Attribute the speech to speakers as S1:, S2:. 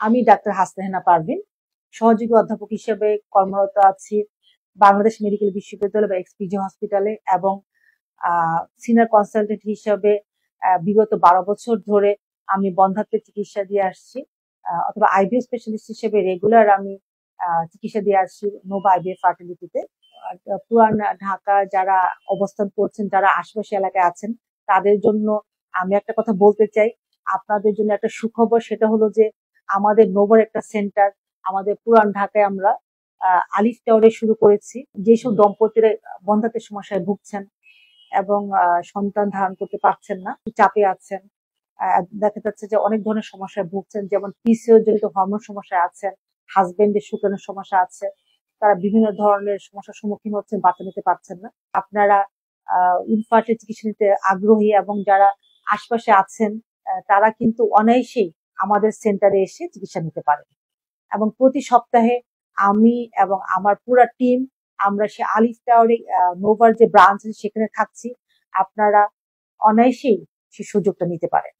S1: আমি ডাক্তার হাসনাহেনা পারভিন, সহযোগী অধ্যাপক হিসেবে কর্মরত আছি বাংলাদেশ মেডিকেল বিশ্ববিদ্যালয় বা এক্সপিজি হসপিটালে এবং সিনিয়র কনসালটেন্ট হিসেবে বিগত 12 বছর ধরে আমি বন্ধ্যাত্বের চিকিৎসা দিয়ে আসছি, অথবা আইভিএফ স্পেশালিস্ট হিসেবে রেগুলার আমি চিকিৎসা দিয়ে আসছি নোভা আইভিএফ ফার্টিলিটিতে। পুরান ঢাকা যারা অবস্থান করছেন, যারা আশেপাশে এলাকায় আছেন, তাদের জন্য আমি একটা কথা বলতে চাই। আপনাদের জন্য একটা সুখবর, সেটা হলো যে আমাদের নোভার একটা সেন্টার আমাদের পুরান ঢাকায় আমরা আলিফ টাওয়ারে শুরু করেছি। যেসব দম্পতিরা বন্ধ্যাত্বের সমস্যায় ভুগছেন এবং সন্তান ধারণ করতে পারছেন না, চাপে আছেন, দেখা যাচ্ছে যে অনেক ধরনের সমস্যায় ভুগছেন, যেমন পিসিও জনিত হরমোন সমস্যায় আছেন, হাজবেন্ডের শুক্রাণুর সমস্যা আছে, তারা বিভিন্ন ধরনের সমস্যার সম্মুখীন হচ্ছেন, বাচ্চা নিতে পারছেন না। আপনারা ইনফার্টিল চিকিৎসা নিতে আগ্রহী এবং যারা আশপাশে আছেন, তারা কিন্তু অনায়াসেই আমাদের সেন্টারে এসে চিকিৎসা নিতে পারেন। এবং প্রতি সপ্তাহে আমি এবং আমার পুরো টিম আমরা সে আলিফ টাওয়ারে নোভার যে ব্রাঞ্চ সেখানে থাকছি। আপনারা অনায়াসেই সে সুযোগটা নিতে পারেন।